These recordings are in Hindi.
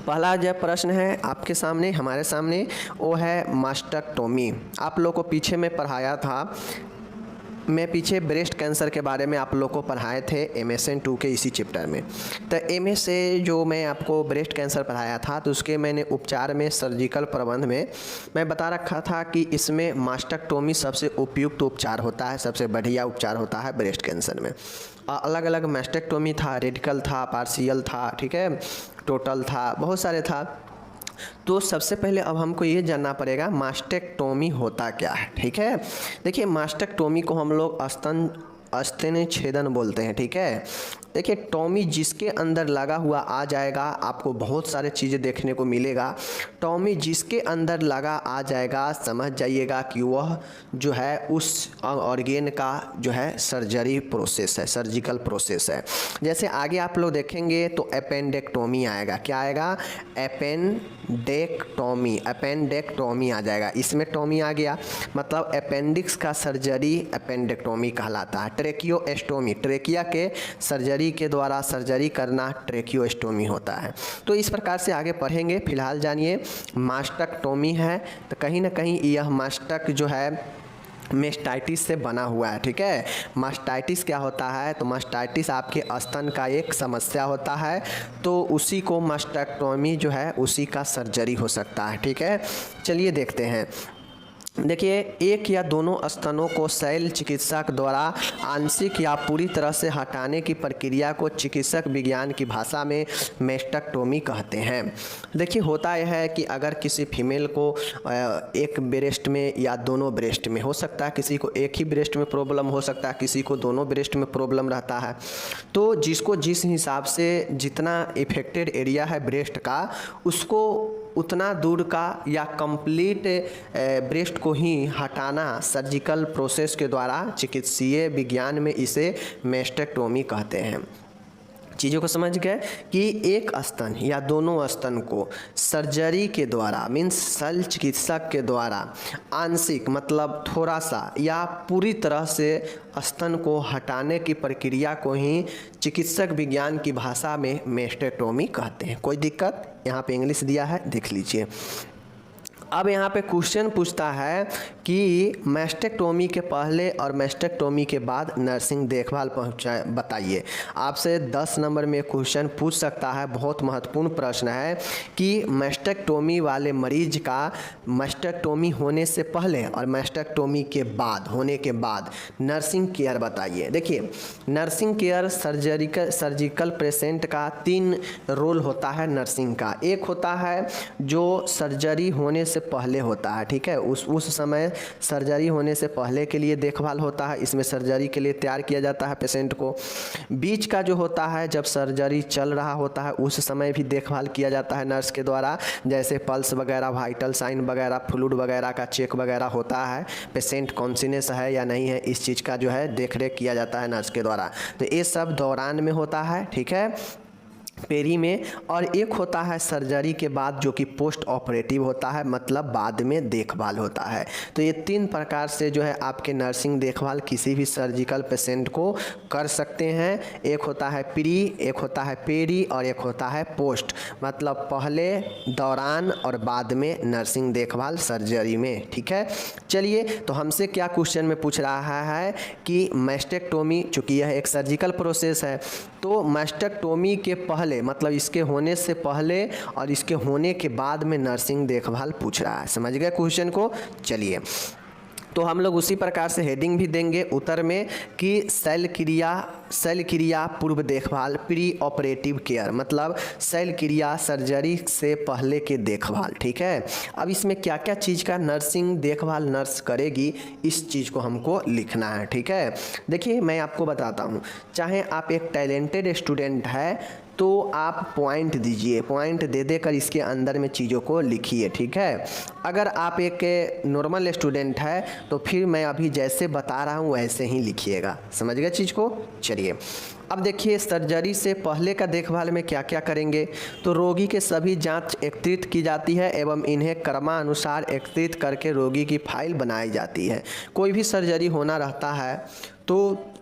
पहला जो प्रश्न है आपके सामने, हमारे सामने, वो है मास्टेक्टोमी। आप लोग को पीछे में पढ़ाया था, मैं पीछे ब्रेस्ट कैंसर के बारे में आप लोग को पढ़ाए थे MSN 2 के इसी चैप्टर में। तो MS से जो मैं आपको ब्रेस्ट कैंसर पढ़ाया था तो उसके मैंने उपचार में सर्जिकल प्रबंध में मैं बता रखा था कि इसमें मास्टेक्टोमी सबसे उपयुक्त उपचार होता है, सबसे बढ़िया उपचार होता है ब्रेस्ट कैंसर में। अलग अलग मास्टेक्टोमी था, रेडिकल था, पार्शियल था, ठीक है, टोटल था, बहुत सारे था। तो सबसे पहले अब हमको ये जानना पड़ेगा मास्टेक्टोमी होता क्या है। ठीक है, देखिए मास्टेक्टोमी को हम लोग स्तन छेदन बोलते हैं। ठीक है, देखिए टॉमी जिसके अंदर लगा हुआ आ जाएगा, आपको बहुत सारे चीज़ें देखने को मिलेगा। टॉमी जिसके अंदर लगा आ जाएगा, समझ जाइएगा कि वह जो है उस ऑर्गेन का जो है सर्जरी प्रोसेस है, सर्जिकल प्रोसेस है। जैसे आगे आप लोग देखेंगे तो अपेंडेक्टोमी आएगा। क्या आएगा? अपेंडेक्टोमी, अपेंडेक्टोमी आ जाएगा। इसमें टॉमी आ गया, मतलब अपेंडिक्स का सर्जरी अपेंडेक्टोमी कहलाता है। ट्रेकियोस्टोमी, ट्रेकिया के सर्जरी के द्वारा सर्जरी करना ट्रेकियोस्टोमी होता है। तो इस प्रकार से आगे पढ़ेंगे। फिलहाल जानिए मास्टेक्टोमी है तो कहीं ना कहीं यह मास्टक जो है मेस्टाइटिस से बना हुआ है। ठीक है, मास्टाइटिस क्या होता है? तो मास्टाइटिस आपके स्तन का एक समस्या होता है, तो उसी को मास्टेक्टोमी जो है उसी का सर्जरी हो सकता है। ठीक है, चलिए देखते हैं। देखिए, एक या दोनों स्तनों को शल्य चिकित्सक द्वारा आंशिक या पूरी तरह से हटाने की प्रक्रिया को चिकित्सक विज्ञान की भाषा में मास्टेक्टोमी कहते हैं। देखिए, होता यह है कि अगर किसी फीमेल को एक ब्रेस्ट में या दोनों ब्रेस्ट में, हो सकता है किसी को एक ही ब्रेस्ट में प्रॉब्लम हो सकता है, किसी को दोनों ब्रेस्ट में प्रॉब्लम रहता है, तो जिसको जिस हिसाब से जितना इफेक्टेड एरिया है ब्रेस्ट का, उसको उतना दूर का या कंप्लीट ब्रेस्ट को ही हटाना सर्जिकल प्रोसेस के द्वारा चिकित्सीय विज्ञान में इसे मास्टेक्टोमी कहते हैं। चीज़ों को समझ गए कि एक स्तन या दोनों स्तन को सर्जरी के द्वारा, मीन्स शल्य चिकित्सक के द्वारा आंशिक मतलब थोड़ा सा या पूरी तरह से स्तन को हटाने की प्रक्रिया को ही चिकित्सक विज्ञान की भाषा में मास्टेक्टोमी कहते हैं। कोई दिक्कत? यहाँ पे इंग्लिश दिया है, देख लीजिए। अब यहाँ पे क्वेश्चन पूछता है कि मास्टेक्टोमी के पहले और मास्टेक्टोमी के बाद नर्सिंग देखभाल बताइए। आपसे 10 नंबर में क्वेश्चन पूछ सकता है, बहुत महत्वपूर्ण प्रश्न है कि मास्टेक्टोमी वाले मरीज का मास्टेक्टोमी होने से पहले और मास्टेक्टोमी के बाद, होने के बाद नर्सिंग केयर बताइए। देखिए, नर्सिंग केयर सर्जिकल पेशेंट का 3 रोल होता है नर्सिंग का। एक होता है जो सर्जरी होने से पहले होता है। ठीक है, उस समय सर्जरी होने से पहले के लिए देखभाल होता है, इसमें सर्जरी के लिए तैयार किया जाता है पेशेंट को। बीच का जो होता है जब सर्जरी चल रहा होता है उस समय भी देखभाल किया जाता है नर्स के द्वारा, जैसे पल्स वगैरह, वाइटल साइन वगैरह, फ्लूइड वगैरह का चेक वगैरह होता है, पेशेंट कॉन्शियस है या नहीं है, इस चीज़ का जो है देख रेख किया जाता है नर्स के द्वारा। तो ये सब दौरान में होता है। ठीक है, पेरी में। और एक होता है सर्जरी के बाद जो कि पोस्ट ऑपरेटिव होता है, मतलब बाद में देखभाल होता है। तो ये 3 प्रकार से जो है आपके नर्सिंग देखभाल किसी भी सर्जिकल पेशेंट को कर सकते हैं। एक होता है प्री, एक होता है पेरी और एक होता है पोस्ट, मतलब पहले, दौरान और बाद में नर्सिंग देखभाल सर्जरी में। ठीक है, चलिए, तो हमसे क्या क्वेश्चन में पूछ रहा है कि मास्टेक्टोमी, चूँकि यह एक सर्जिकल प्रोसेस है, तो मास्टेक्टोमी के पहले मतलब इसके होने से पहले और इसके होने के बाद में नर्सिंग देखभाल पूछ रहा है। समझ गए क्वेश्चन को? चलिए, तो हम लोग उसी प्रकार से हेडिंग भी देंगे उत्तर में कि शल्य क्रिया पूर्व देखभाल, प्री ऑपरेटिव केयर, मतलब शल्य क्रिया सर्जरी से पहले के देखभाल। ठीक है, अब इसमें क्या क्या चीज़ का नर्सिंग देखभाल नर्स करेगी, इस चीज़ को हमको लिखना है। ठीक है, देखिए मैं आपको बताता हूँ, चाहे आप एक टैलेंटेड स्टूडेंट है तो आप पॉइंट दीजिए, पॉइंट दे देकर इसके अंदर में चीज़ों को लिखिए। ठीक है, अगर आप एक नॉर्मल स्टूडेंट है तो फिर मैं अभी जैसे बता रहा हूँ वैसे ही लिखिएगा। समझ गए चीज़ को? चलिए, अब देखिए सर्जरी से पहले का देखभाल में क्या क्या करेंगे। तो रोगी के सभी जांच एकत्रित की जाती है एवं इन्हें क्रमानुसार एकत्रित करके रोगी की फाइल बनाई जाती है। कोई भी सर्जरी होना रहता है तो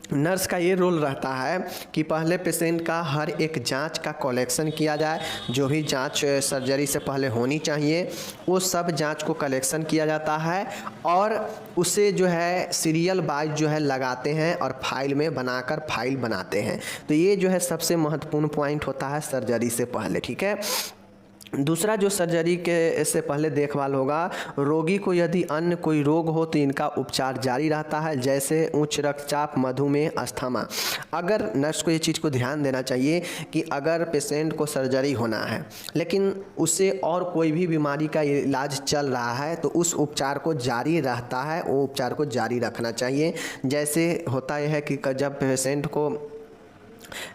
नर्स का ये रोल रहता है कि पहले पेशेंट का हर एक जांच का कलेक्शन किया जाए, जो भी जांच सर्जरी से पहले होनी चाहिए वो सब जांच को कलेक्शन किया जाता है और उसे जो है सीरियल वाइज जो है लगाते हैं और फाइल में बनाकर फाइल बनाते हैं। तो ये जो है सबसे महत्वपूर्ण पॉइंट होता है सर्जरी से पहले, ठीक है। दूसरा जो सर्जरी के से पहले देखभाल होगा, रोगी को यदि अन्य कोई रोग हो तो इनका उपचार जारी रहता है, जैसे उच्च रक्तचाप, मधुमेह, अस्थमा। अगर नर्स को ये चीज़ को ध्यान देना चाहिए कि अगर पेशेंट को सर्जरी होना है लेकिन उसे और कोई भी बीमारी का इलाज चल रहा है तो उस उपचार को जारी रहता है, वो उपचार को जारी रखना चाहिए। जैसे होता यह है कि जब पेशेंट को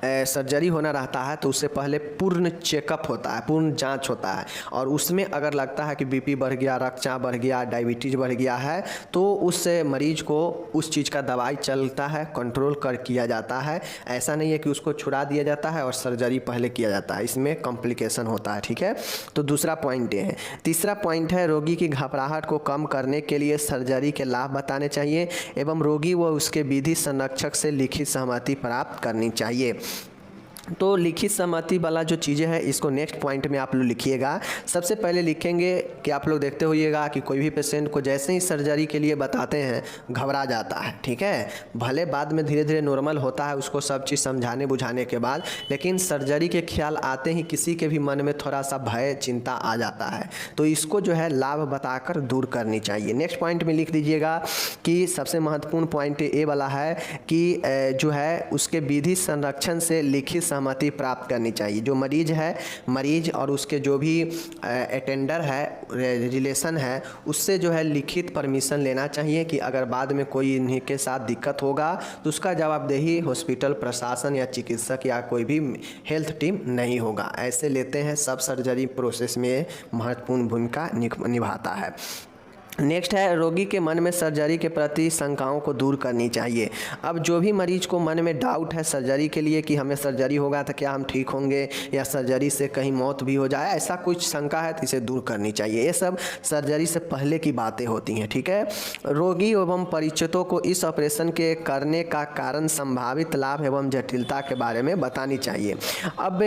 सर्जरी होना रहता है तो उससे पहले पूर्ण चेकअप होता है, पूर्ण जांच होता है और उसमें अगर लगता है कि बीपी बढ़ गया, रक्तचाप बढ़ गया, डायबिटीज़ बढ़ गया है तो उस मरीज को उस चीज़ का दवाई चलता है, कंट्रोल कर किया जाता है। ऐसा नहीं है कि उसको छुड़ा दिया जाता है और सर्जरी पहले किया जाता है, इसमें कॉम्प्लिकेशन होता है, ठीक है। तो दूसरा पॉइंट ये है। तीसरा पॉइंट है, रोगी की घबराहट को कम करने के लिए सर्जरी के लाभ बताने चाहिए एवं रोगी व उसके विधि संरक्षक से लिखित सहमति प्राप्त करनी चाहिए। तो लिखित सहमति वाला जो चीज़ें हैं इसको नेक्स्ट पॉइंट में आप लोग लिखिएगा। सबसे पहले लिखेंगे कि आप लोग देखते होइएगा कि कोई भी पेशेंट को जैसे ही सर्जरी के लिए बताते हैं घबरा जाता है, ठीक है। भले बाद में धीरे धीरे नॉर्मल होता है उसको सब चीज़ समझाने बुझाने के बाद, लेकिन सर्जरी के ख्याल आते ही किसी के भी मन में थोड़ा सा भय, चिंता आ जाता है। तो इसको जो है लाभ बताकर दूर करनी चाहिए। नेक्स्ट पॉइंट में लिख दीजिएगा कि सबसे महत्वपूर्ण पॉइंट ये वाला है कि जो है उसके विधि संरक्षण से लिखित सहमति प्राप्त करनी चाहिए। जो मरीज और उसके जो भी अटेंडर है, रिलेशन है, उससे जो है लिखित परमिशन लेना चाहिए कि अगर बाद में कोई इन्हीं के साथ दिक्कत होगा तो उसका जवाबदेही हॉस्पिटल प्रशासन या चिकित्सक या कोई भी हेल्थ टीम नहीं होगा। ऐसे लेते हैं, सब सर्जरी प्रोसेस में महत्वपूर्ण भूमिका निभाता है। नेक्स्ट है, रोगी के मन में सर्जरी के प्रति शंकाओं को दूर करनी चाहिए। अब जो भी मरीज को मन में डाउट है सर्जरी के लिए कि हमें सर्जरी होगा तो क्या हम ठीक होंगे या सर्जरी से कहीं मौत भी हो जाए, ऐसा कुछ शंका है तो इसे दूर करनी चाहिए। ये सब सर्जरी से पहले की बातें होती हैं, ठीक है। रोगी एवं परिचितों को इस ऑपरेशन के करने का कारण, संभावित लाभ एवं जटिलता के बारे में बतानी चाहिए। अब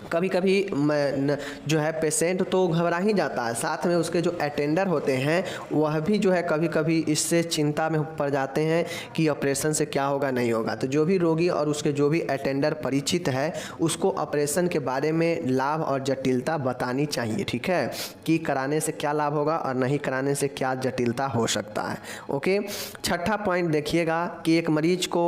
कभी कभी जो है पेशेंट तो घबरा ही जाता है, साथ में उसके जो अटेंडर होते हैं वह भी जो है कभी कभी इससे चिंता में पड़ जाते हैं कि ऑपरेशन से क्या होगा नहीं होगा। तो जो भी रोगी और उसके जो भी अटेंडर परिचित है उसको ऑपरेशन के बारे में लाभ और जटिलता बतानी चाहिए, ठीक है, कि कराने से क्या लाभ होगा और नहीं कराने से क्या जटिलता हो सकता है। ओके। छठा पॉइंट देखिएगा कि एक मरीज को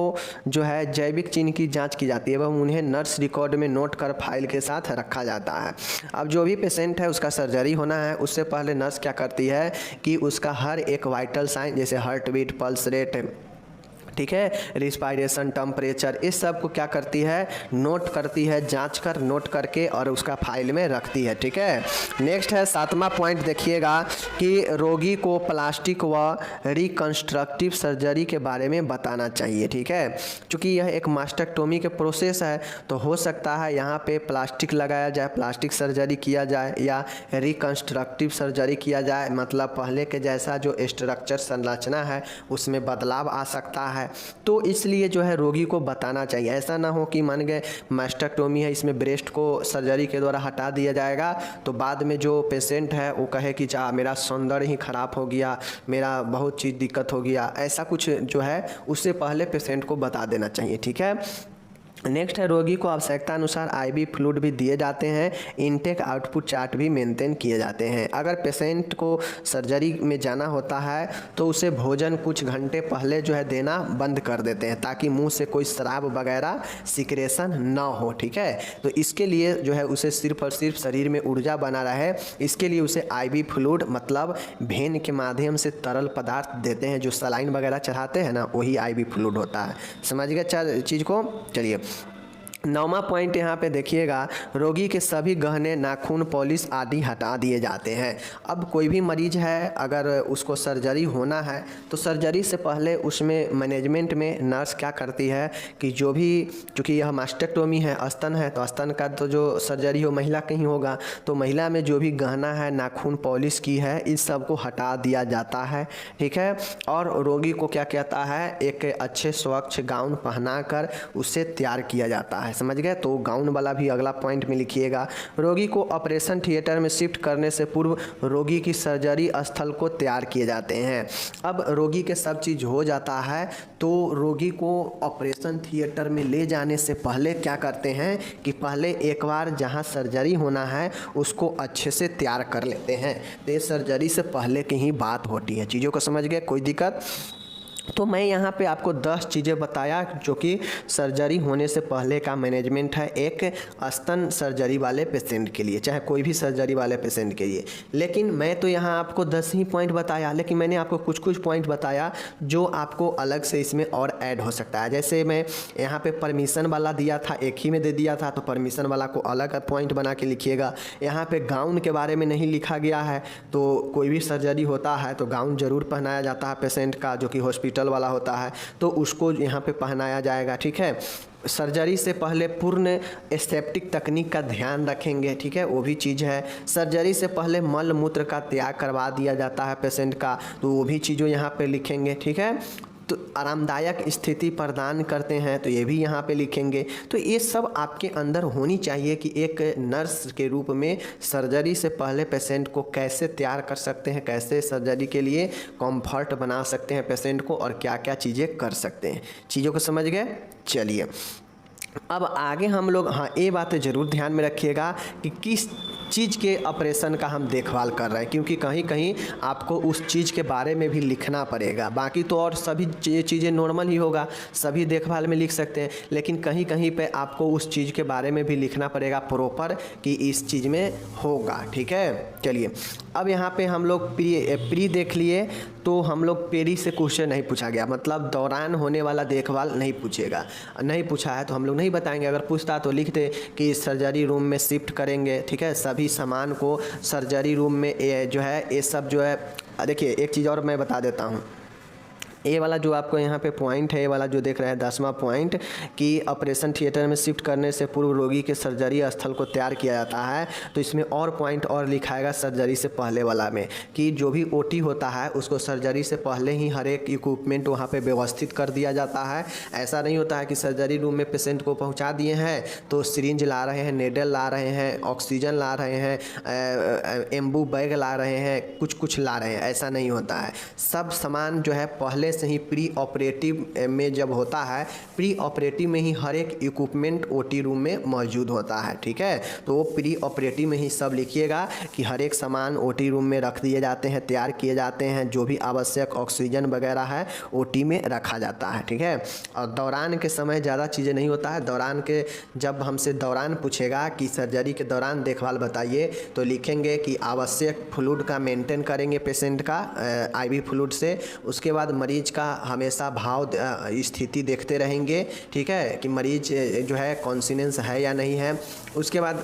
जो है जैविक चिन्ह की जाँच की जाती है एवं उन्हें नर्स रिकॉर्ड में नोट कर फाइल के साथ रखा जाता है। अब जो भी पेशेंट है उसका सर्जरी होना है, उससे पहले नर्स क्या करती है कि उसका हर एक वाइटल साइन जैसे हार्ट बीट, पल्स रेट, ठीक है, रिस्पायरेशन, टेम्परेचर, इस सब को क्या करती है, नोट करती है, जांच कर नोट करके और उसका फाइल में रखती है, ठीक है। नेक्स्ट है 7वां पॉइंट देखिएगा कि रोगी को प्लास्टिक व रिकंस्ट्रक्टिव सर्जरी के बारे में बताना चाहिए, ठीक है। चूँकि यह एक मास्टेक्टोमी के प्रोसेस है तो हो सकता है यहाँ पे प्लास्टिक लगाया जाए, प्लास्टिक सर्जरी किया जाए या रिकंस्ट्रक्टिव सर्जरी किया जाए, मतलब पहले के जैसा जो स्ट्रक्चर संरचना है उसमें बदलाव आ सकता है। तो इसलिए जो है रोगी को बताना चाहिए। ऐसा ना हो कि मान गए मास्टेक्टोमी है, इसमें ब्रेस्ट को सर्जरी के द्वारा हटा दिया जाएगा तो बाद में जो पेशेंट है वो कहे कि जा मेरा सौंदर्य ही खराब हो गया, मेरा बहुत चीज़ दिक्कत हो गया, ऐसा कुछ जो है उससे पहले पेशेंट को बता देना चाहिए, ठीक है। नेक्स्ट है, रोगी को आवश्यकता अनुसार आईवी फ्लूइड भी दिए जाते हैं, इनटेक आउटपुट चार्ट भी मेंटेन किए जाते हैं। अगर पेशेंट को सर्जरी में जाना होता है तो उसे भोजन कुछ घंटे पहले जो है देना बंद कर देते हैं ताकि मुंह से कोई शराब वगैरह सिक्रेशन ना हो, ठीक है। तो इसके लिए जो है उसे सिर्फ और सिर्फ शरीर में ऊर्जा बना रहे, इसके लिए उसे आईवी फ्लूइड मतलब भेन के माध्यम से तरल पदार्थ देते हैं। जो सलाइन वगैरह चढ़ाते हैं ना वही आईवी फ्लूइड होता है। समझ गए चीज़ को। चलिए 9वां पॉइंट यहाँ पे देखिएगा, रोगी के सभी गहने, नाखून, पॉलिश आदि हटा दिए जाते हैं। अब कोई भी मरीज है, अगर उसको सर्जरी होना है तो सर्जरी से पहले उसमें मैनेजमेंट में नर्स क्या करती है कि जो भी, चूँकि यह मास्टेक्टोमी है, स्तन है, तो स्तन का तो जो सर्जरी हो महिला कहीं होगा, तो महिला में जो भी गहना है, नाखून, पॉलिश की है, इस सब को हटा दिया जाता है। ठीक है। और रोगी को क्या कहता है, एक अच्छे स्वच्छ गाउन पहनाकर उसे तैयार किया जाता है। समझ गए। तो गाउन वाला भी अगला पॉइंट में लिखिएगा। रोगी को ऑपरेशन थिएटर में शिफ्ट करने से पूर्व रोगी की सर्जरी स्थल को तैयार किए जाते हैं। अब रोगी के सब चीज़ हो जाता है तो रोगी को ऑपरेशन थिएटर में ले जाने से पहले क्या करते हैं कि पहले एक बार जहां सर्जरी होना है उसको अच्छे से तैयार कर लेते हैं। तो ये सर्जरी से पहले की ही बात होती है। चीज़ों को समझ गए, कोई दिक्कत? तो मैं यहाँ पे आपको 10 चीज़ें बताया जो कि सर्जरी होने से पहले का मैनेजमेंट है एक स्तन सर्जरी वाले पेशेंट के लिए, चाहे कोई भी सर्जरी वाले पेशेंट के लिए। लेकिन मैं तो यहाँ आपको 10 ही पॉइंट बताया, लेकिन मैंने आपको कुछ कुछ पॉइंट बताया जो आपको अलग से इसमें और ऐड हो सकता है। जैसे मैं यहाँ पे परमिशन वाला दिया था, एक ही में दे दिया था, तो परमिशन वाला को अलग पॉइंट बना के लिखिएगा। यहाँ पे गाउन के बारे में नहीं लिखा गया है, तो कोई भी सर्जरी होता है तो गाउन जरूर पहनाया जाता है पेशेंट का, जो कि हॉस्पिटल वाला होता है, तो उसको यहाँ पे पहनाया जाएगा। ठीक है। सर्जरी से पहले पूर्ण एसेप्टिक तकनीक का ध्यान रखेंगे। ठीक है, वो भी चीज़ है। सर्जरी से पहले मल मूत्र का त्याग करवा दिया जाता है पेशेंट का, तो वो भी चीज़ों यहाँ पे लिखेंगे। ठीक है। तो आरामदायक स्थिति प्रदान करते हैं, तो ये भी यहाँ पे लिखेंगे। तो ये सब आपके अंदर होनी चाहिए कि एक नर्स के रूप में सर्जरी से पहले पेशेंट को कैसे तैयार कर सकते हैं, कैसे सर्जरी के लिए कंफर्ट बना सकते हैं पेशेंट को, और क्या क्या चीज़ें कर सकते हैं। चीज़ों को समझ गए? चलिए अब आगे हम लोग, हाँ ये बातें ज़रूर ध्यान में रखिएगा कि किस चीज़ के ऑपरेशन का हम देखभाल कर रहे हैं, क्योंकि कहीं कहीं आपको उस चीज़ के बारे में भी लिखना पड़ेगा। बाकी तो और सभी चीज़ें नॉर्मल ही होगा, सभी देखभाल में लिख सकते हैं, लेकिन कहीं कहीं पे आपको उस चीज़ के बारे में भी लिखना पड़ेगा प्रॉपर कि इस चीज़ में होगा। ठीक है। चलिए अब यहाँ पे हम लोग प्री देख लिए, तो हम लोग पेरी से क्वेश्चन नहीं पूछा गया, मतलब दौरान होने वाला देखभाल नहीं पूछेगा, नहीं पूछा है तो हम लोग नहीं बताएंगे। अगर पूछता तो लिखते कि सर्जरी रूम में शिफ्ट करेंगे। ठीक है। सभी सामान को सर्जरी रूम में जो है ये सब जो है, देखिए एक चीज़ और मैं बता देता हूँ। ये वाला जो आपको यहाँ पे पॉइंट है, ये वाला जो देख रहे हैं 10वां पॉइंट कि ऑपरेशन थिएटर में शिफ्ट करने से पूर्व रोगी के सर्जरी स्थल को तैयार किया जाता है, तो इसमें और पॉइंट और लिखाएगा सर्जरी से पहले वाला में कि जो भी ओटी होता है उसको सर्जरी से पहले ही हर एक इक्विपमेंट वहाँ पे व्यवस्थित कर दिया जाता है। ऐसा नहीं होता है कि सर्जरी रूम में पेशेंट को पहुँचा दिए हैं तो सिरिंज ला रहे हैं, नेडल ला रहे हैं, ऑक्सीजन ला रहे हैं, एम्बू बैग ला रहे हैं, कुछ ला रहे हैं, ऐसा नहीं होता है। सब सामान जो है पहले से ही प्री ऑपरेटिव में जब होता है, प्री ऑपरेटिव में ही हर एक इक्विपमेंट ओटी रूम में मौजूद होता है। ठीक है। तो वो प्री ऑपरेटिव में ही सब लिखिएगा कि हर एक सामान ओटी रूम में रख दिए जाते हैं, तैयार किए जाते हैं, जो भी आवश्यक ऑक्सीजन वगैरह है ओटी में रखा जाता है। ठीक है। और दौरान के समय ज़्यादा चीज़ें नहीं होता है। दौरान के, जब हमसे दौरान पूछेगा कि सर्जरी के दौरान देखभाल बताइए, तो लिखेंगे कि आवश्यक फ्लूइड का मेंटेन करेंगे पेशेंट का आईवी फ्लूइड से। उसके बाद मरीज का हमेशा भाव स्थिति देखते रहेंगे। ठीक है, कि मरीज जो है कॉन्सिनेंस है या नहीं है। उसके बाद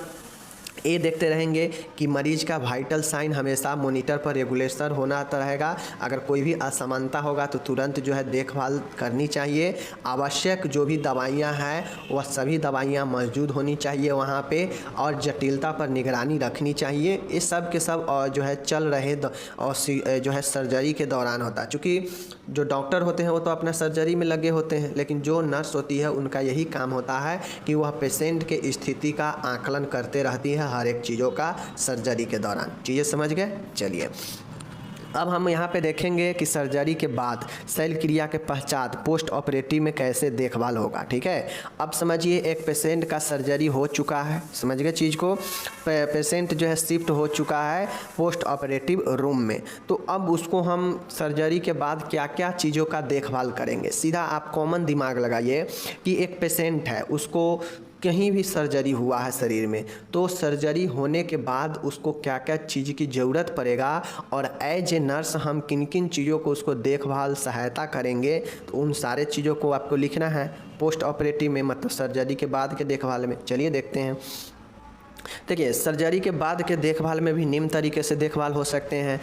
ये देखते रहेंगे कि मरीज का वाइटल साइन हमेशा मॉनिटर पर रेगुलेशन होना रहेगा। अगर कोई भी असमानता होगा तो तुरंत जो है देखभाल करनी चाहिए। आवश्यक जो भी दवाइयाँ हैं वह सभी दवाइयाँ मौजूद होनी चाहिए वहाँ पे, और जटिलता पर निगरानी रखनी चाहिए। ये सब के सब जो है चल रहे और जो है सर्जरी के दौरान होता है। चूँकि जो डॉक्टर होते हैं वो तो अपना सर्जरी में लगे होते हैं, लेकिन जो नर्स होती है उनका यही काम होता है कि वह पेशेंट के स्थिति का आकलन करते रहती है हर एक चीज़ों का सर्जरी के दौरान। चीज़ें समझ गए? चलिए अब हम यहाँ पे देखेंगे कि सर्जरी के बाद शल्य क्रिया के पश्चात पोस्ट ऑपरेटिव में कैसे देखभाल होगा। ठीक है। अब समझिए एक पेशेंट का सर्जरी हो चुका है, समझ गए चीज़ को, पेशेंट जो है शिफ्ट हो चुका है पोस्ट ऑपरेटिव रूम में, तो अब उसको हम सर्जरी के बाद क्या क्या चीज़ों का देखभाल करेंगे। सीधा आप कॉमन दिमाग लगाइए कि एक पेशेंट है, उसको कहीं भी सर्जरी हुआ है शरीर में, तो सर्जरी होने के बाद उसको क्या क्या चीज़ की ज़रूरत पड़ेगा और एज ए नर्स हम किन किन चीज़ों को उसको देखभाल सहायता करेंगे, तो उन सारे चीज़ों को आपको लिखना है पोस्ट ऑपरेटिव में, मतलब सर्जरी के बाद के देखभाल में। चलिए देखते हैं। देखिए, सर्जरी के बाद के देखभाल में भी निम्न तरीके से देखभाल हो सकते हैं।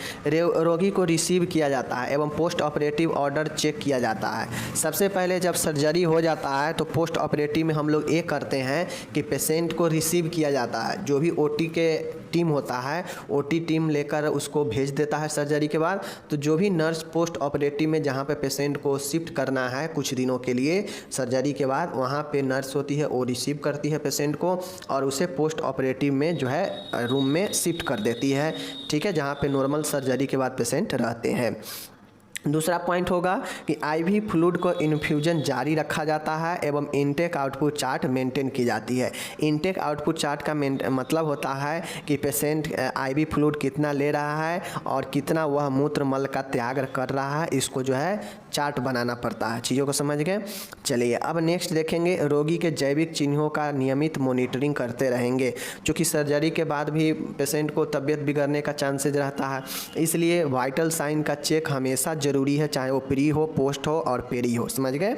रोगी को रिसीव किया जाता है एवं पोस्ट ऑपरेटिव ऑर्डर चेक किया जाता है। सबसे पहले जब सर्जरी हो जाता है तो पोस्ट ऑपरेटिव में हम लोग ये करते हैं कि पेशेंट को रिसीव किया जाता है। जो भी ओटी के टीम होता है, ओटी टीम लेकर उसको भेज देता है सर्जरी के बाद। तो जो भी नर्स पोस्ट ऑपरेटिव में जहाँ पे पेशेंट को शिफ्ट करना है कुछ दिनों के लिए सर्जरी के बाद, वहाँ पे नर्स होती है, वो रिसीव करती है पेशेंट को और उसे पोस्ट ऑपरेटिव में जो है रूम में शिफ्ट कर देती है, ठीक है, जहाँ पे नॉर्मल सर्जरी के बाद पेशेंट रहते हैं। दूसरा पॉइंट होगा कि आईवी फ्लूइड को इन्फ्यूजन जारी रखा जाता है एवं इनटेक आउटपुट चार्ट मेंटेन की जाती है। इनटेक आउटपुट चार्ट का मतलब होता है कि पेशेंट आईवी फ्लूइड कितना ले रहा है और कितना वह मूत्र मल का त्याग कर रहा है, इसको जो है चार्ट बनाना पड़ता है। चीज़ों को समझ गए। चलिए अब नेक्स्ट देखेंगे, रोगी के जैविक चिन्हों का नियमित मॉनिटरिंग करते रहेंगे। चूँकि सर्जरी के बाद भी पेशेंट को तबीयत बिगड़ने का चांसेज रहता है, इसलिए वाइटल साइन का चेक हमेशा जरूरी है, चाहे वो प्री हो, पोस्ट हो और पेरी हो। समझ गए।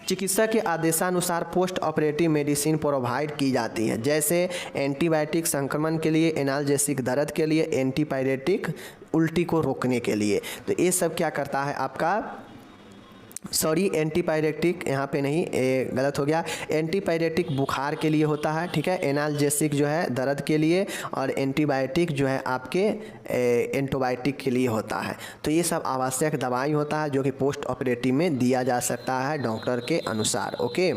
चिकित्सक के आदेशानुसार पोस्ट ऑपरेटिव मेडिसिन प्रोवाइड की जाती है, जैसे एंटीबायोटिक संक्रमण के लिए, एनाल्जेसिक दर्द के लिए, एंटीपायरेटिक उल्टी को रोकने के लिए। तो ये सब क्या करता है आपका, सॉरी एंटीपायरेटिक यहाँ पे नहीं, गलत हो गया, एंटीपायरेटिक बुखार के लिए होता है, ठीक है, एनाल्जेसिक जो है दर्द के लिए और एंटीबायोटिक जो है आपके एंटीबायोटिक के लिए होता है। तो ये सब आवश्यक दवाई होता है जो कि पोस्ट ऑपरेटिव में दिया जा सकता है डॉक्टर के अनुसार। ओके,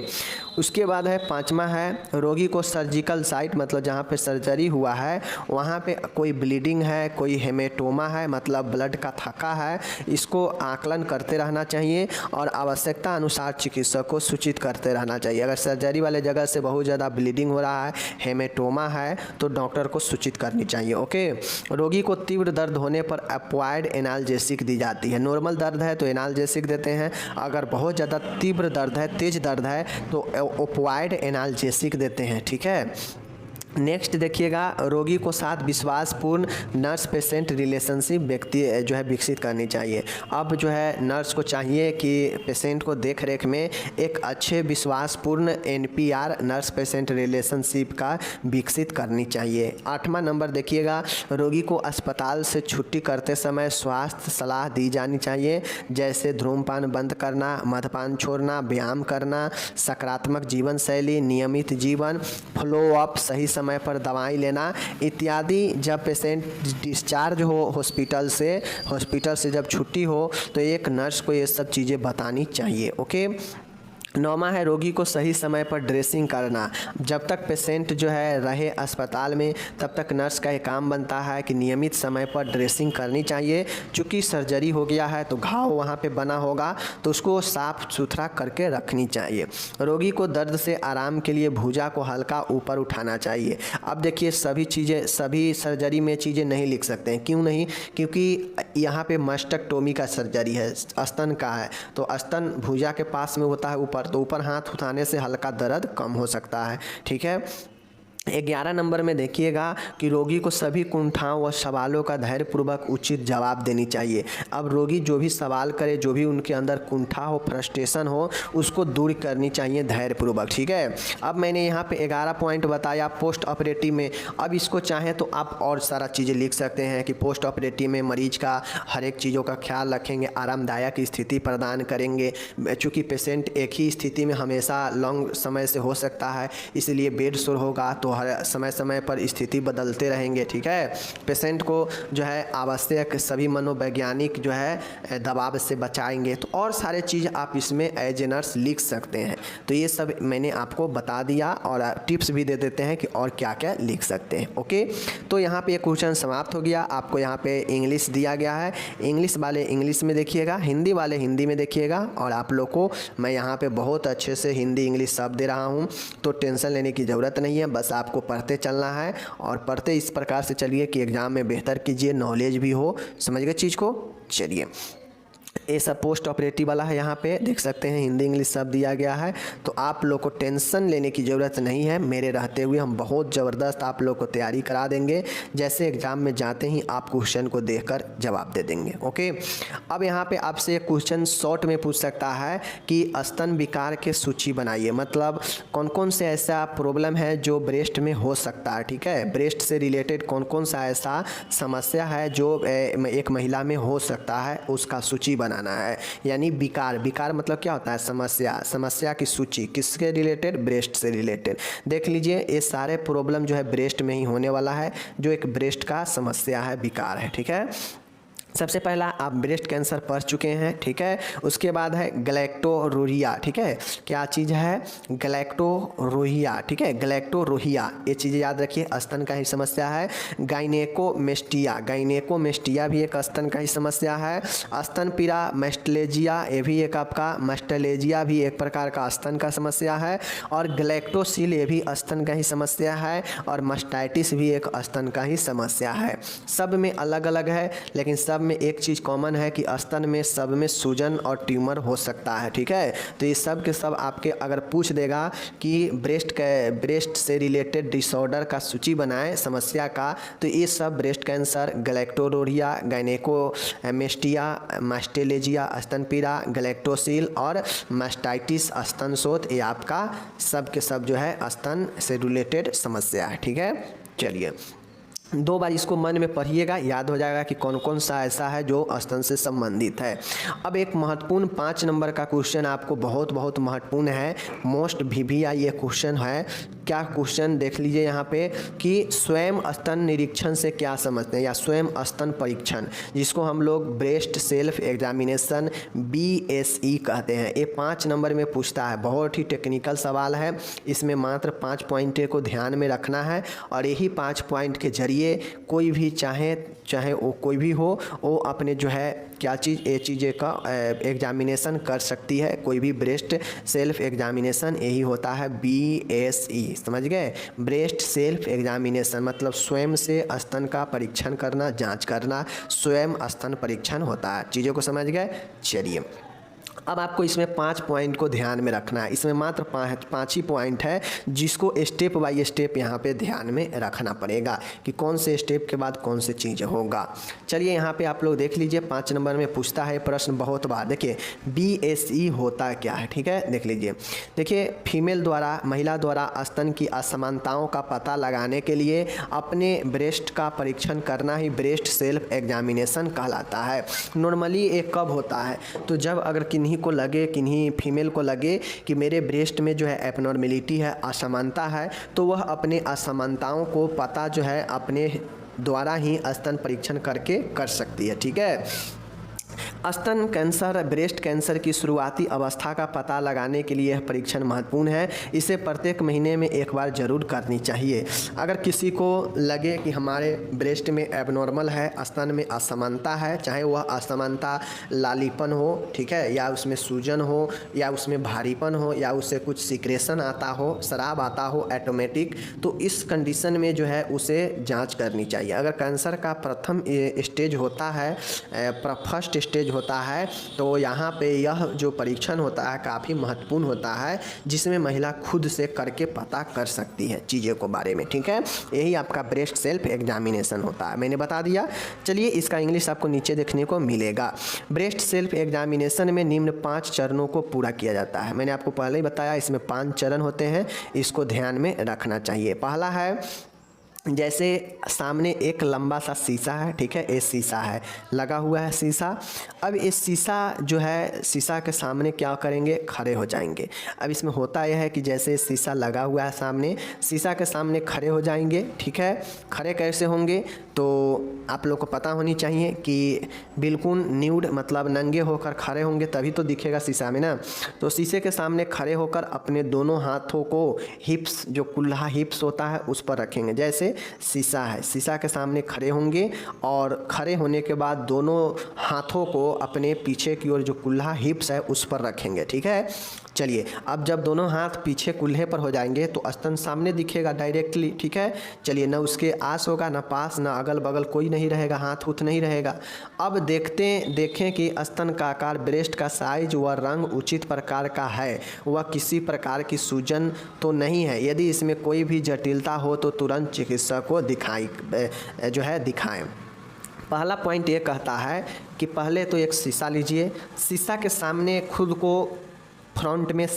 उसके बाद है पांचवा है, रोगी को सर्जिकल साइट, मतलब जहाँ पे सर्जरी हुआ है वहाँ पे कोई ब्लीडिंग है, कोई हेमेटोमा है, मतलब ब्लड का थक्का है, इसको आकलन करते रहना चाहिए और आवश्यकता अनुसार चिकित्सक को सूचित करते रहना चाहिए। अगर सर्जरी वाले जगह से बहुत ज़्यादा ब्लीडिंग हो रहा है, हेमेटोमा है, तो डॉक्टर को सूचित करनी चाहिए। ओके, रोगी को तीव्र दर्द होने पर अप्वाइड एनाल्जेसिक दी जाती है। नॉर्मल दर्द है तो एनाल्जेसिक देते हैं, अगर बहुत ज़्यादा तीव्र दर्द है, तेज दर्द है, तो ओपवाइड एनाल्जेसिक देते हैं, ठीक है। नेक्स्ट देखिएगा, रोगी को साथ विश्वासपूर्ण नर्स पेशेंट रिलेशनशिप व्यक्ति जो है विकसित करनी चाहिए। अब जो है नर्स को चाहिए कि पेशेंट को देख रेख में एक अच्छे विश्वासपूर्ण एनपीआर नर्स पेशेंट रिलेशनशिप का विकसित करनी चाहिए। 8वां नंबर देखिएगा, रोगी को अस्पताल से छुट्टी करते समय स्वास्थ्य सलाह दी जानी चाहिए, जैसे धूम्रपान बंद करना, मद्यपान छोड़ना, व्यायाम करना, सकारात्मक जीवन शैली, नियमित जीवन, फॉलोअप, सही समय पर दवाई लेना इत्यादि। जब पेशेंट डिस्चार्ज हो हॉस्पिटल से जब छुट्टी हो तो एक नर्स को ये सब चीज़ें बतानी चाहिए। ओके, 9वां है, रोगी को सही समय पर ड्रेसिंग करना। जब तक पेशेंट जो है रहे अस्पताल में तब तक नर्स का ये काम बनता है कि नियमित समय पर ड्रेसिंग करनी चाहिए। चूँकि सर्जरी हो गया है तो घाव वहाँ पे बना होगा तो उसको साफ सुथरा करके रखनी चाहिए। रोगी को दर्द से आराम के लिए भुजा को हल्का ऊपर उठाना चाहिए। अब देखिए, सभी सर्जरी में चीज़ें नहीं लिख सकते हैं। क्यों नहीं? क्योंकि यहाँ पे मस्टेक्टोमी का सर्जरी है, स्तन का है, तो स्तन भुजा के पास में होता है ऊपर, तो ऊपर हाथ उठाने से हल्का दर्द कम हो सकता है, ठीक है। 11 नंबर में देखिएगा कि रोगी को सभी कुंठाओं व सवालों का धैर्यपूर्वक उचित जवाब देनी चाहिए। अब रोगी जो भी सवाल करे, जो भी उनके अंदर कुंठा हो, फ्रस्ट्रेशन हो, उसको दूर करनी चाहिए धैर्यपूर्वक, ठीक है। अब मैंने यहाँ पे 11 पॉइंट बताया पोस्ट ऑपरेटिव में। अब इसको चाहें तो आप और सारा चीज़ें लिख सकते हैं कि पोस्ट ऑपरेटिव में मरीज का हर एक चीज़ों का ख्याल रखेंगे, आरामदायक स्थिति प्रदान करेंगे। चूँकि पेशेंट एक ही स्थिति में हमेशा लॉन्ग समय से हो सकता है, इसलिए बेड शोर होगा तो हर समय समय पर स्थिति बदलते रहेंगे, ठीक है। पेशेंट को जो है आवश्यक सभी मनोवैज्ञानिक जो है दबाव से बचाएंगे। तो और सारे चीज़ आप इसमें एज ए नर्स लिख सकते हैं। तो ये सब मैंने आपको बता दिया और टिप्स भी दे देते हैं कि और क्या क्या लिख सकते हैं। ओके, तो यहाँ पे क्वेश्चन समाप्त हो गया। आपको यहाँ पे इंग्लिश दिया गया है, इंग्लिश वाले इंग्लिश में देखिएगा, हिंदी वाले हिंदी में देखिएगा। और आप लोग को मैं यहाँ पे बहुत अच्छे से हिंदी इंग्लिश सब दे रहा हूँ, तो टेंशन लेने की ज़रूरत नहीं है। बस आपको पढ़ते चलना है और पढ़ते इस प्रकार से चलिए कि एग्ज़ाम में बेहतर कीजिए, नॉलेज भी हो। समझ गए चीज़ को? चलिए ये सब पोस्ट ऑपरेटिव वाला है, यहाँ पे देख सकते हैं हिंदी इंग्लिश सब दिया गया है। तो आप लोग को टेंशन लेने की ज़रूरत नहीं है, मेरे रहते हुए हम बहुत ज़बरदस्त आप लोग को तैयारी करा देंगे। जैसे एग्ज़ाम में जाते ही आप क्वेश्चन को देखकर जवाब दे देंगे। ओके, अब यहाँ पे आपसे क्वेश्चन शॉर्ट में पूछ सकता है कि स्तन विकार के सूची बनाइए, मतलब कौन कौन से ऐसा प्रॉब्लम है जो ब्रेस्ट में हो सकता है। ठीक है, ब्रेस्ट से रिलेटेड कौन कौन सा ऐसा समस्या है जो एक महिला में हो सकता है, उसका सूची बनाना है। यानी विकार, विकार मतलब क्या होता है, समस्या, समस्या की सूची किसके रिलेटेड, ब्रेस्ट से रिलेटेड। देख लीजिए ये सारे प्रॉब्लम जो है ब्रेस्ट में ही होने वाला है, जो एक ब्रेस्ट का समस्या है, विकार है। ठीक है, सबसे पहला आप ब्रेस्ट कैंसर पढ़ चुके हैं। ठीक है, उसके बाद है गैलेक्टोरोहिया। ठीक है, क्या चीज़ है, गैलेक्टोरोहिया। ठीक है, गैलेक्टोरोहिया, ये चीज़ें याद रखिए, स्तन का ही समस्या है। गाइनेकोमेस्टिया, गाइनेकोमेस्टिया भी एक स्तन का ही समस्या है। स्तन पीड़ा, मेस्टलेजिया, ये भी एक आपका, मेस्टलेजिया भी एक प्रकार का स्तन का समस्या है। और गैलेक्टोसिल, ये भी स्तन का ही समस्या है। और मास्टाइटिस भी एक स्तन का ही समस्या है। सब में अलग अलग है, लेकिन सब में एक चीज़ कॉमन है कि स्तन में सब में सूजन और ट्यूमर हो सकता है। ठीक है, तो ये सब के सब आपके अगर पूछ देगा कि ब्रेस्ट से रिलेटेड डिसऑर्डर का सूची बनाएं समस्या का, तो ये सब ब्रेस्ट कैंसर, गैलेक्टोरोहिया, गाइनेकोमेस्टिया, मास्टेलेजिया स्तन पीड़ा, गैलेक्टोसिल और मास्टाइटिस स्तन शोथ, ये आपका सब के सब जो है स्तन से रिलेटेड समस्या है। ठीक है, चलिए 2 बार इसको मन में पढ़िएगा, याद हो जाएगा कि कौन कौन सा ऐसा है जो स्तन से संबंधित है। अब एक महत्वपूर्ण 5 नंबर का क्वेश्चन आपको बहुत बहुत महत्वपूर्ण है, मोस्ट VVI ये क्वेश्चन है। क्या क्वेश्चन देख लीजिए यहाँ पे कि स्वयं स्तन निरीक्षण से क्या समझते हैं, या स्वयं स्तन परीक्षण, जिसको हम लोग ब्रेस्ट सेल्फ एग्जामिनेशन BSE कहते हैं। ये 5 नंबर में पूछता है, बहुत ही टेक्निकल सवाल है। इसमें मात्र 5 पॉइंट को ध्यान में रखना है, और यही 5 पॉइंट के जरिए कोई भी चाहे वो कोई भी हो, वो अपने जो है क्या चीज़, ये चीज़ें का एग्जामिनेशन कर सकती है। कोई भी ब्रेस्ट सेल्फ एग्जामिनेशन यही होता है BSE, समझ गए। ब्रेस्ट सेल्फ एग्जामिनेशन मतलब स्वयं से स्तन का परीक्षण करना, जांच करना, स्वयं स्तन परीक्षण होता है। चीज़ों को समझ गए। चलिए अब आपको इसमें 5 पॉइंट को ध्यान में रखना है। इसमें मात्र 5 ही पॉइंट है, जिसको स्टेप बाय स्टेप यहाँ पे ध्यान में रखना पड़ेगा कि कौन से स्टेप के बाद कौन से चीज़ होगा। चलिए यहाँ पे आप लोग देख लीजिए, 5 नंबर में पूछता है प्रश्न बहुत बार। देखिए BSE होता क्या है। ठीक है, देख लीजिए। देखिए फीमेल द्वारा, महिला द्वारा स्तन की असमानताओं का पता लगाने के लिए अपने ब्रेस्ट का परीक्षण करना ही ब्रेस्ट सेल्फ एग्जामिनेशन कहलाता है। नॉर्मली ये कब होता है, तो जब अगर किन्हीं को लगे, किन्हीं फीमेल को लगे कि मेरे ब्रेस्ट में जो है एबनॉर्मेलिटी है, असमानता है, तो वह अपने असमानताओं को पता जो है अपने द्वारा ही स्तन परीक्षण करके कर सकती है। ठीक है, स्तन कैंसर, ब्रेस्ट कैंसर की शुरुआती अवस्था का पता लगाने के लिए यह परीक्षण महत्वपूर्ण है। इसे प्रत्येक महीने में एक बार जरूर करनी चाहिए। अगर किसी को लगे कि हमारे ब्रेस्ट में एबनॉर्मल है, स्तन में असमानता है, चाहे वह असमानता लालीपन हो, ठीक है, या उसमें सूजन हो, या उसमें भारीपन हो, या उससे कुछ सिक्रेशन आता हो, शराब आता हो ऑटोमेटिक, तो इस कंडीशन में जो है उसे जाँच करनी चाहिए। अगर कैंसर का प्रथम स्टेज होता है, फर्स्ट स्टेज होता है, तो यहाँ पे यह जो परीक्षण होता है काफ़ी महत्वपूर्ण होता है, जिसमें महिला खुद से करके पता कर सकती है चीज़ों को बारे में। ठीक है, यही आपका ब्रेस्ट सेल्फ एग्जामिनेशन होता है, मैंने बता दिया। चलिए इसका इंग्लिश आपको नीचे देखने को मिलेगा। ब्रेस्ट सेल्फ एग्जामिनेशन में निम्न 5 चरणों को पूरा किया जाता है। मैंने आपको पहले ही बताया इसमें 5 चरण होते हैं, इसको ध्यान में रखना चाहिए। पहला है, जैसे सामने एक लंबा सा शीशा है, ठीक है, ये शीशा है, लगा हुआ है शीशा। अब इस शीशा जो है, शीशा के सामने क्या करेंगे, खड़े हो जाएंगे। अब इसमें होता यह है कि जैसे शीशा लगा हुआ है सामने, शीशा के सामने खड़े हो जाएंगे। ठीक है, खड़े कैसे होंगे, तो आप लोग को पता होनी चाहिए कि बिल्कुल न्यूड मतलब नंगे होकर खड़े होंगे, तभी तो दिखेगा शीशा में ना। तो शीशे के सामने खड़े होकर अपने दोनों हाथों को हिप्स, जो कुल्हा हिप्स होता है, उस पर रखेंगे। जैसे शीशा है, शीशा के सामने खड़े होंगे और खड़े होने के बाद दोनों हाथों को अपने पीछे की ओर जो कुल्हा हिप्स है उस पर रखेंगे। ठीक है, चलिए, अब जब दोनों हाथ पीछे कूल्हे पर हो जाएंगे तो स्तन सामने दिखेगा डायरेक्टली, ठीक है। चलिए, ना उसके आस होगा, ना पास, ना अगल बगल कोई नहीं रहेगा, हाथ उथ नहीं रहेगा। अब देखें कि स्तन का आकार, ब्रेस्ट का साइज व रंग उचित प्रकार का है, वह किसी प्रकार की सूजन तो नहीं है। यदि इसमें कोई भी जटिलता हो तो तुरंत चिकित्सक को दिखाएं। पहला पॉइंट ये कहता है कि पहले तो एक शीशा लीजिए, शीशा के सामने खुद को फ्रंट में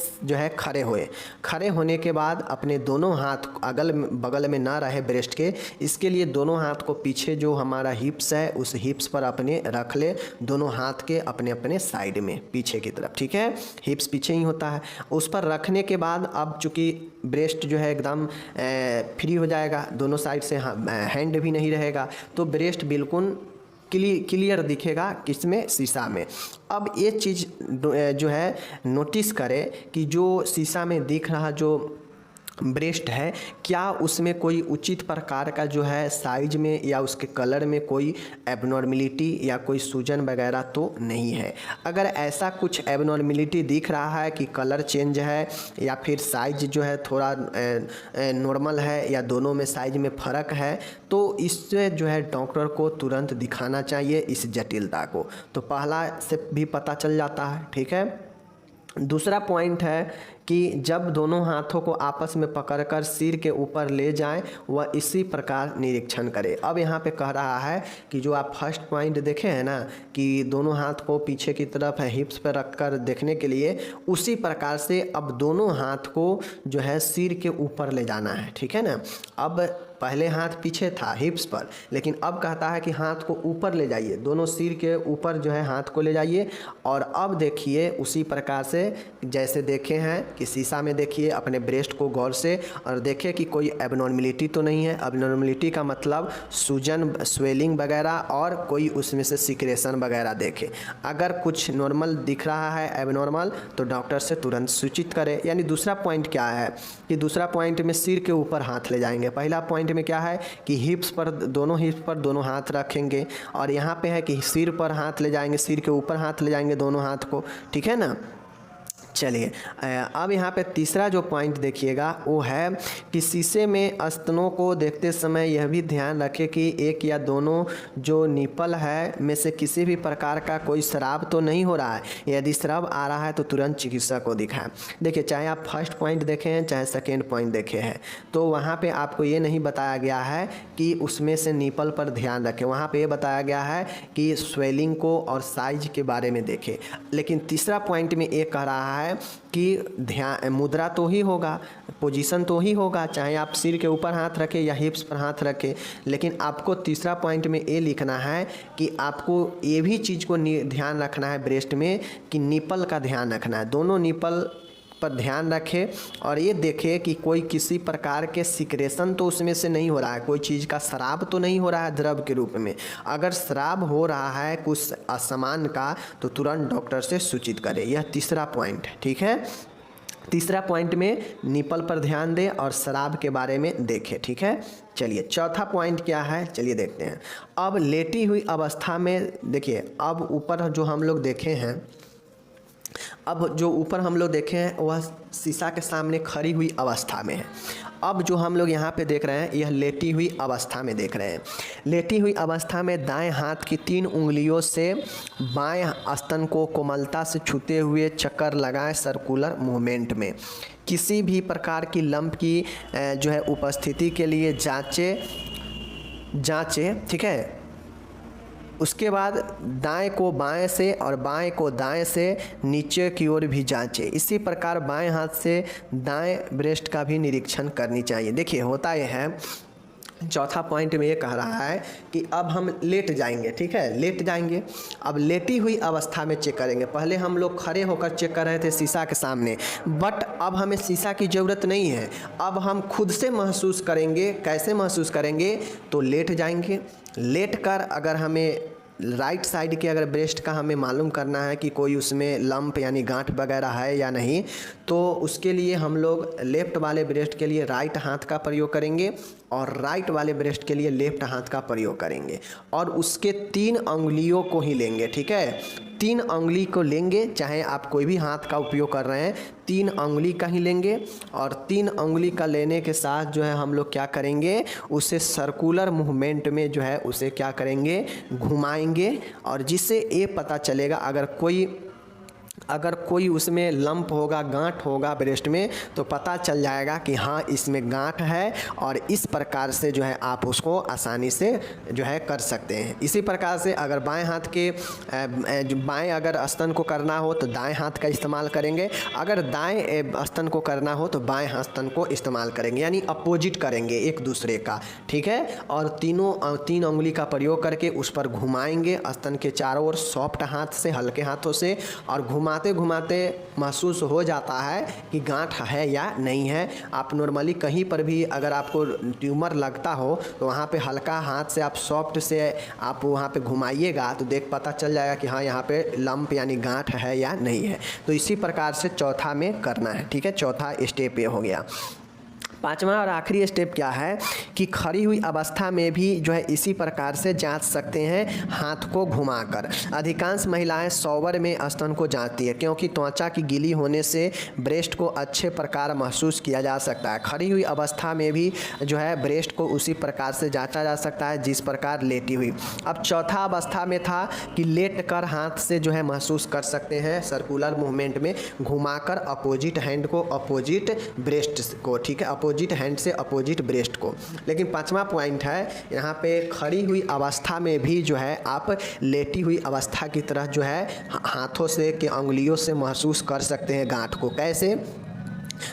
खड़े होने के बाद अपने दोनों हाथ अगल बगल में ना रहे ब्रेस्ट के, इसके लिए दोनों हाथ को पीछे जो हमारा हिप्स है उस हिप्स पर अपने रख ले, दोनों हाथ के अपने अपने साइड में पीछे की तरफ, ठीक है। हिप्स पीछे ही होता है। उस पर रखने के बाद अब चूँकि ब्रेस्ट जो है एकदम फ्री हो जाएगा, दोनों साइड से हैंड भी नहीं रहेगा, तो ब्रेस्ट बिल्कुल क्लियर दिखेगा, किसमें, शीशा में। अब ये चीज़ जो है नोटिस करें कि जो शीशा में दिख रहा जो ब्रेस्ट है, क्या उसमें कोई उचित प्रकार का जो है साइज में या उसके कलर में कोई एबनॉर्मलिटी या कोई सूजन वगैरह तो नहीं है। अगर ऐसा कुछ एबनॉर्मलिटी दिख रहा है कि कलर चेंज है या फिर साइज जो है थोड़ा नॉर्मल है या दोनों में साइज में फ़र्क है, तो इससे जो है डॉक्टर को तुरंत दिखाना चाहिए इस जटिलता को। तो पहला से भी पता चल जाता है, ठीक है। दूसरा पॉइंट है कि जब दोनों हाथों को आपस में पकड़कर सिर के ऊपर ले जाएं, वह इसी प्रकार निरीक्षण करें। अब यहाँ पे कह रहा है कि जो आप फर्स्ट पॉइंट देखे हैं ना कि दोनों हाथ को पीछे की तरफ हिप्स पर रखकर देखने के लिए, उसी प्रकार से अब दोनों हाथ को जो है सिर के ऊपर ले जाना है, ठीक है ना। अब पहले हाथ पीछे था हिप्स पर, लेकिन अब कहता है कि हाथ को ऊपर ले जाइए, दोनों सिर के ऊपर जो है हाथ को ले जाइए। और अब देखिए उसी प्रकार से जैसे देखे हैं कि शीशा में देखिए अपने ब्रेस्ट को गौर से और देखिए कि कोई एबनॉर्मलिटी तो नहीं है। एबनॉर्मलिटी का मतलब सूजन, स्वेलिंग वगैरह और कोई उसमें से सिक्रेशन वगैरह देखे। अगर कुछ नॉर्मल दिख रहा है एबनॉर्मल, तो डॉक्टर से तुरंत सूचित करें। यानी दूसरा पॉइंट क्या है कि दूसरा पॉइंट में सिर के ऊपर हाथ ले जाएंगे। पहला पॉइंट में क्या है कि हिप्स पर दोनों हाथ रखेंगे, और यहाँ पे है कि सिर पर हाथ ले जाएंगे, सिर के ऊपर हाथ ले जाएंगे दोनों हाथ को, ठीक है ना। चलिए, अब यहाँ पे तीसरा जो पॉइंट देखिएगा वो है कि शीशे में स्तनों को देखते समय यह भी ध्यान रखें कि एक या दोनों जो निपल है में से किसी भी प्रकार का कोई स्राव तो नहीं हो रहा है। यदि स्राव आ रहा है तो तुरंत चिकित्सक को दिखाएं। देखिए, चाहे आप फर्स्ट पॉइंट देखे हैं चाहे सेकेंड पॉइंट देखे हैं, तो वहाँ पे आपको ये नहीं बताया गया है कि उसमें से निपल पर ध्यान रखें। वहाँ पे ये बताया गया है कि स्वेलिंग को और साइज के बारे में देखें। लेकिन तीसरा पॉइंट में ये कह रहा है कि ध्यान, मुद्रा तो ही होगा, पोजीशन तो ही होगा, चाहे आप सिर के ऊपर हाथ रखें या हिप्स पर हाथ रखें। लेकिन आपको तीसरा पॉइंट में ये लिखना है कि आपको ये भी चीज़ को ध्यान रखना है ब्रेस्ट में कि निपल का ध्यान रखना है। दोनों निपल पर ध्यान रखें और ये देखें कि कोई किसी प्रकार के सिक्रेशन तो उसमें से नहीं हो रहा है, कोई चीज़ का स्राव तो नहीं हो रहा है द्रव के रूप में। अगर स्राव हो रहा है कुछ असमान का, तो तुरंत डॉक्टर से सूचित करें। यह तीसरा पॉइंट है, ठीक है। तीसरा पॉइंट में निपल पर ध्यान दें और स्राव के बारे में देखें, ठीक है। चलिए, चौथा पॉइंट क्या है, चलिए देखते हैं। अब लेटी हुई अवस्था में देखिए, अब ऊपर जो हम लोग देखे हैं, अब जो ऊपर हम लोग देखे हैं वह शीशा के सामने खड़ी हुई अवस्था में है। अब जो हम लोग यहाँ पे देख रहे हैं यह लेटी हुई अवस्था में देख रहे हैं। लेटी हुई अवस्था में दाएं हाथ की 3 उंगलियों से बाएं स्तन को कोमलता से छूते हुए चक्कर लगाएं सर्कुलर मूवमेंट में। किसी भी प्रकार की लंप की जो है उपस्थिति के लिए जांचें, ठीक है। उसके बाद दाएं को बाएं से और बाएं को दाएं से नीचे की ओर भी जांचें। इसी प्रकार बाएं हाथ से दाएं ब्रेस्ट का भी निरीक्षण करनी चाहिए। देखिए, होता यह है, चौथा पॉइंट में ये कह रहा है कि अब हम लेट जाएंगे, ठीक है, लेट जाएंगे। अब लेटी हुई अवस्था में चेक करेंगे। पहले हम लोग खड़े होकर चेक कर रहे थे शीशा के सामने, बट अब हमें शीशा की ज़रूरत नहीं है। अब हम खुद से महसूस करेंगे। कैसे महसूस करेंगे? तो लेट जाएंगे। लेट कर अगर हमें राइट साइड के अगर ब्रेस्ट का हमें मालूम करना है कि कोई उसमें लंप यानी गांठ वगैरह है या नहीं, तो उसके लिए हम लोग लेफ्ट वाले ब्रेस्ट के लिए राइट हाथ का प्रयोग करेंगे और राइट वाले ब्रेस्ट के लिए लेफ्ट हाथ का प्रयोग करेंगे और उसके 3 अंगुलियों को ही लेंगे, ठीक है। 3 अंगुली को लेंगे, चाहे आप कोई भी हाथ का उपयोग कर रहे हैं, 3 अंगुली का ही लेंगे और 3 अंगुली का लेने के साथ जो है हम लोग क्या करेंगे, उसे सर्कुलर मूवमेंट में जो है उसे क्या करेंगे, घुमाएंगे और जिससे ये पता चलेगा अगर कोई उसमें लंप होगा, गांठ होगा ब्रेस्ट में, तो पता चल जाएगा कि हाँ इसमें गांठ है और इस प्रकार से जो है आप उसको आसानी से जो है कर सकते हैं। इसी प्रकार से अगर बाएं हाथ के बाएं अगर स्तन को करना हो तो दाएं हाथ का इस्तेमाल करेंगे, अगर दाएं स्तन को करना हो तो बाएं स्तन को इस्तेमाल करेंगे, यानी अपोजिट करेंगे एक दूसरे का, ठीक है। और 3 अंगुली का प्रयोग करके उस पर घुमाएंगे स्तन के चारों ओर सॉफ्ट हाथ से, हल्के हाथों से, और घुमाते घुमाते महसूस हो जाता है कि गांठ है या नहीं है। आप नॉर्मली कहीं पर भी अगर आपको ट्यूमर लगता हो तो वहाँ पे हल्का हाथ से आप सॉफ्ट से आप वहाँ पे घुमाइएगा तो पता चल जाएगा कि हाँ यहाँ पे लंप यानी गांठ है या नहीं है। तो इसी प्रकार से चौथा में करना है, ठीक है। चौथा स्टेप ये हो गया। 5वां और आखिरी स्टेप क्या है कि खड़ी हुई अवस्था में भी जो है इसी प्रकार से जांच सकते हैं हाथ को घुमाकर। अधिकांश महिलाएं शॉवर में स्तन को जांचती है क्योंकि त्वचा की गीली होने से ब्रेस्ट को अच्छे प्रकार महसूस किया जा सकता है। खड़ी हुई अवस्था में भी जो है ब्रेस्ट को उसी प्रकार से जांचा जा सकता है जिस प्रकार लेटी हुई। अब चौथा अवस्था में था कि लेट कर हाथ से जो है महसूस कर सकते हैं सर्कुलर मूवमेंट में घुमाकर अपोजिट हैंड को अपोजिट ब्रेस्ट को, ठीक है, अपोजिट हैंड से अपोजिट ब्रेस्ट को। लेकिन 5वां पॉइंट है यहाँ पे खड़ी हुई अवस्था में भी जो है आप लेटी हुई अवस्था की तरह जो है हाथों से के अंगुलियों से महसूस कर सकते हैं गांठ को। कैसे?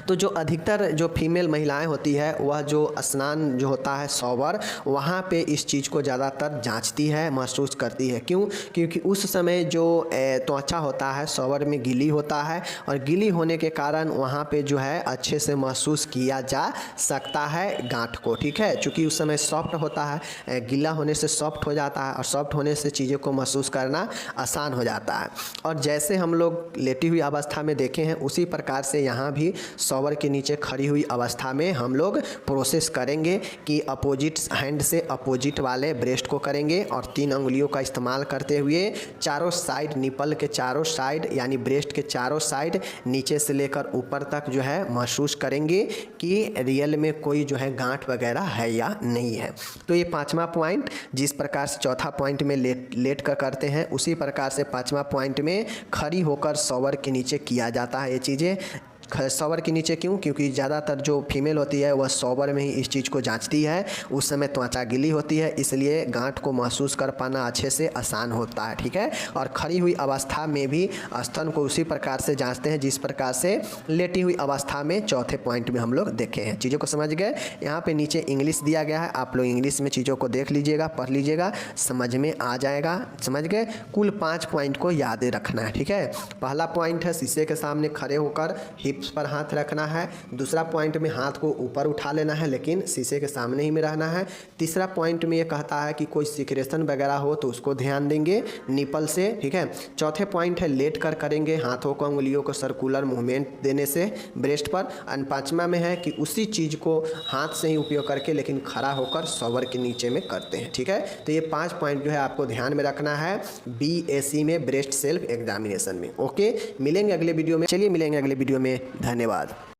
तो जो अधिकतर जो फीमेल महिलाएं होती है वह जो स्नान जो होता है शॉवर, वहाँ पे इस चीज़ को ज़्यादातर जांचती है, महसूस करती है। क्यों? क्योंकि उस समय जो त्वचा होता है शॉवर में गीली होता है और गीली होने के कारण वहाँ पे जो है अच्छे से महसूस किया जा सकता है गांठ को, ठीक है। चूँकि उस समय सॉफ्ट होता है, गीला होने से सॉफ्ट हो जाता है और सॉफ्ट होने से चीज़ों को महसूस करना आसान हो जाता है। और जैसे हम लोग लेटी हुई अवस्था में देखे हैं उसी प्रकार से यहाँ भी शॉवर के नीचे खड़ी हुई अवस्था में हम लोग प्रोसेस करेंगे कि अपोजिट हैंड से अपोजिट वाले ब्रेस्ट को करेंगे और 3 अंगुलियों का इस्तेमाल करते हुए चारों साइड, निपल के चारों साइड यानी ब्रेस्ट के चारों साइड नीचे से लेकर ऊपर तक जो है महसूस करेंगे कि रियल में कोई जो है गांठ वगैरह है या नहीं है। तो ये 5वां पॉइंट, जिस प्रकार से चौथा पॉइंट में लेट कर करते हैं उसी प्रकार से 5वां पॉइंट में खड़ी होकर शॉवर के नीचे किया जाता है ये चीज़ें। शॉवर के नीचे क्यों? क्योंकि ज़्यादातर जो फीमेल होती है वह शॉवर में ही इस चीज़ को जांचती है, उस समय त्वचा गीली होती है, इसलिए गांठ को महसूस कर पाना अच्छे से आसान होता है, ठीक है। और खड़ी हुई अवस्था में भी स्तन को उसी प्रकार से जांचते हैं जिस प्रकार से लेटी हुई अवस्था में चौथे पॉइंट में हम लोग देखे हैं। चीज़ों को समझ गए? यहाँ पर नीचे इंग्लिश दिया गया है, आप लोग इंग्लिश में चीज़ों को देख लीजिएगा, पढ़ लीजिएगा, समझ में आ जाएगा। समझ गए? कुल 5 पॉइंट को याद रखना है, ठीक है। पहला पॉइंट है शीशे के सामने खड़े होकर हिप पर हाथ रखना है। दूसरा पॉइंट में हाथ को ऊपर उठा लेना है लेकिन शीशे के सामने ही में रहना है। तीसरा पॉइंट में ये कहता है कि कोई सिक्रेशन वगैरह हो तो उसको ध्यान देंगे निपल से, ठीक है। चौथे पॉइंट है लेट कर करेंगे, हाथों को अंगुलियों को सर्कुलर मूवमेंट देने से ब्रेस्ट पर। और 5वां में है कि उसी चीज़ को हाथ से ही उपयोग करके लेकिन खड़ा होकर शॉवर के नीचे में करते हैं, ठीक है। तो ये 5 पॉइंट जो है आपको ध्यान में रखना है BAC में ब्रेस्ट सेल्फ एग्जामिनेशन में। ओके, मिलेंगे अगले वीडियो में। चलिए मिलेंगे अगले वीडियो में, धन्यवाद।